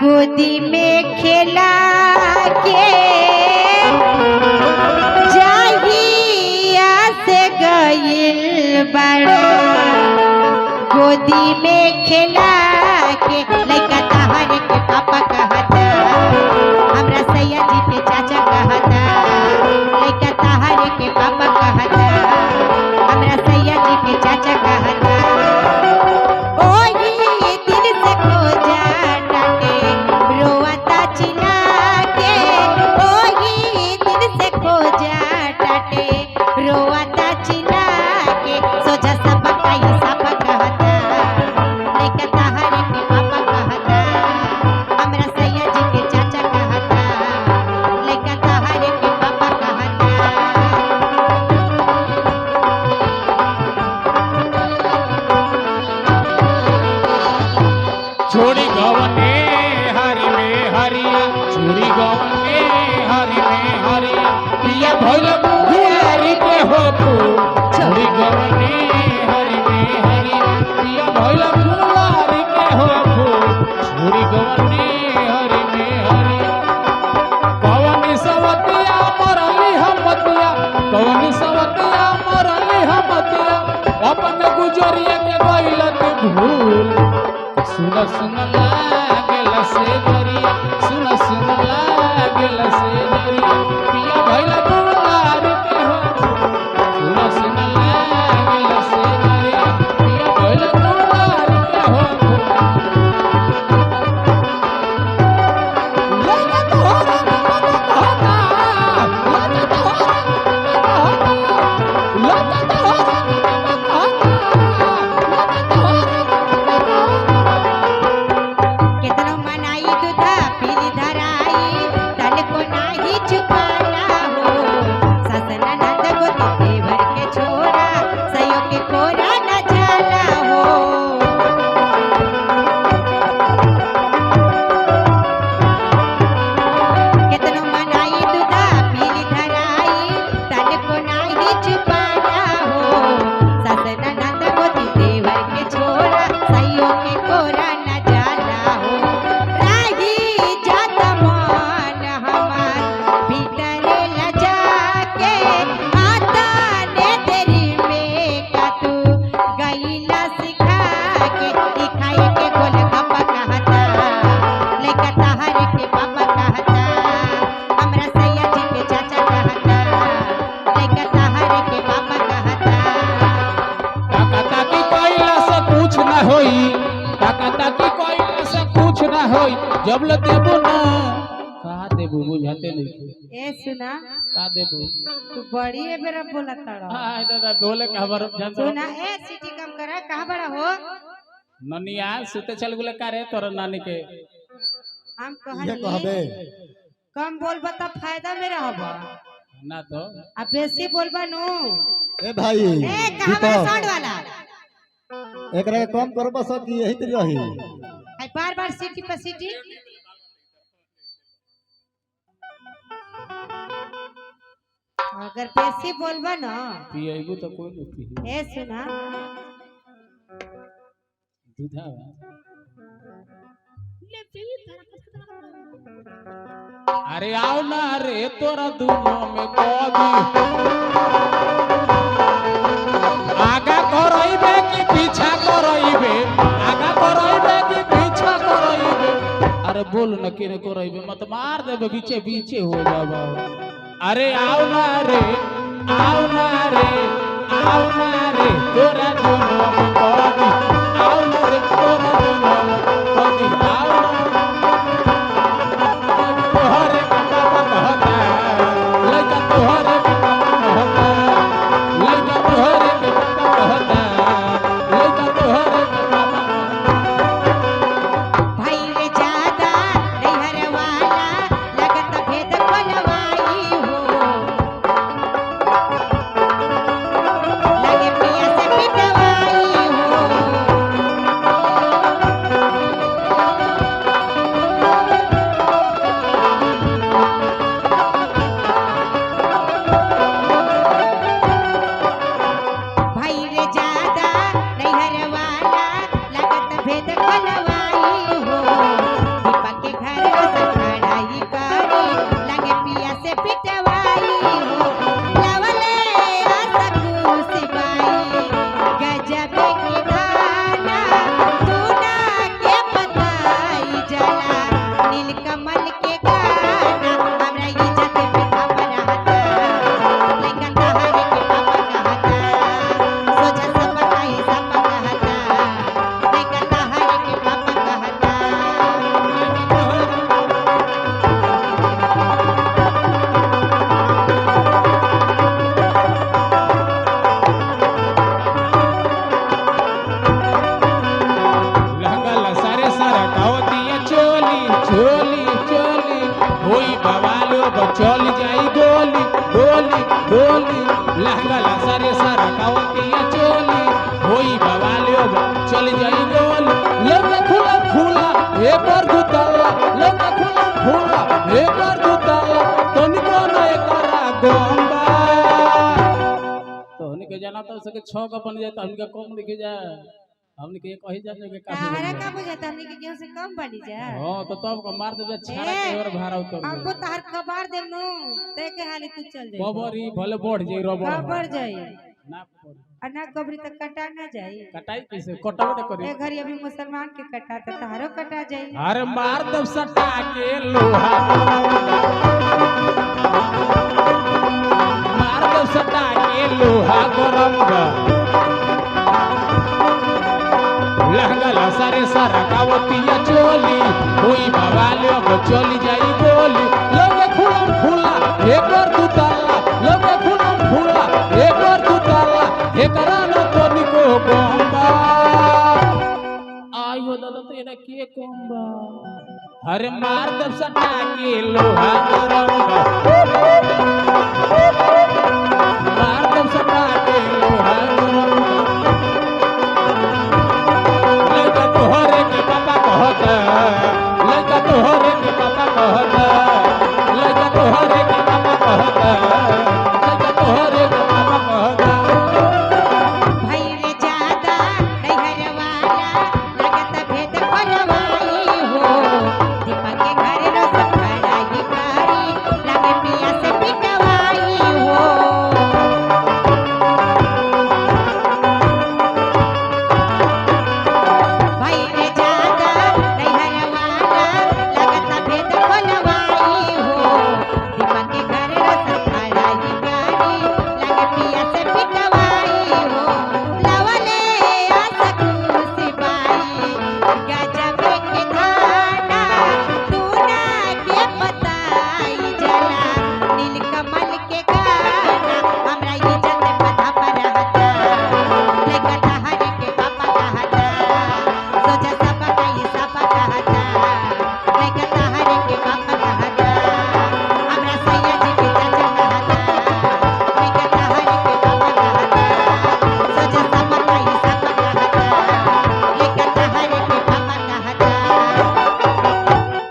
गोदी में खेला के जाहिया से गइल बड़ा गोदी में खेला के लइका तहर के पापा कहता हमरा सैया जी के चाचा कहता लइका तहर के पापा कहता हमरा सैया जी के चाचा कहता छोड़ी गवने हरि में हरिया छोड़ी गवने हरि में हरिया पिया भइल गुलारी के हो छोड़ी गवने हरि में हरिया पिया भइल गुलारी के हो छोड़ी गवने हरि में हरिया कवनी सवतिया मरली हमतिया कवनी सवतिया मरली हमतिया अपन गुजरिया के गइलत भूल सुन सुन लागेला से जरिया सुन सुन लागेला से जरिया पिया भइला गुलार के हो सुन सुन लागेला से जरिया पिया भइला गुलार के हो लगा तोहरा कहता लगा तोहरा कहता लगा तोहरा जब ले देबो ना कहा देबो बुझाते नहीं ए सुना का देबो तू बड़ी है बेरा बोला तड़ा हां दादा बोले का खबर जान सुना ए सिटी कम करा कहां बड़ा हो ननिया सुते चल गेले का रे तोर नानी के हम ये कहबे कम बोलबा त फायदा में रहबा ना तो अब बेसी बोलबा नु ए भाई ए कहां बड़ा साउंड वाला एकरा कम करबा सब की यही त रही है बार बार सिटी पर सिटी अगर बेसी बोलबा ना पिएबू तो कोई नहीं पी ए सुना दूधा अरे आओ ना रे तोरा दोनों में कोदी आगा करइबे कि पीछा करइबे आगा करइबे कि पीछा करइबे अरे बोल न केने करइबे मत मार देबे बीचे बीचे हो जाबा अरे आओ ना रे तोरा दोनों में कोदी आओ ना रे तोरा दोनों में कोदी आओ तोहरे पापा कहता लइका तोहरे पापा कहता लइका तोहरे पापा कहता लइका तोहरे पापा भाई रे ज्यादा नैहर वाला लगत भेद कोलवाई हो लगे पिया से पिटवाई हो सके 6 का बन जाए तो हमके कम लिखे जाए हमके एक ही जाने के तारा काफी का बुझाता हमनी के केहू से कम बनी जा हां तो तब का मार दे छाड़ा के और भाड़ा उतर हमको तार कबार देम नु ते के हाली तू चल जाई बबरी भले बढ़ जाई रबड़ कबर जाई ना पड़ी अना कबरी तक कटा ना जाई कटाई कैसे कटावे तो करी ए घरी अभी मुसलमान के कटा त तारो कटा जाई अरे मार दब सटा के लोहा मार दब सटा के लोहा गरम बा लहंगा सारे सारा कावतिया चोली कोई बवाले अब चली जाई गोली लगे खुलम खुला एक और दू ताला लगे खुलम खुला एक और दू ताला एकरा न तो निको गंबा आयो दादा तो एना के गंबा अरे मार दब सटा के लोहा गरम बा मार दब सटा के लोहा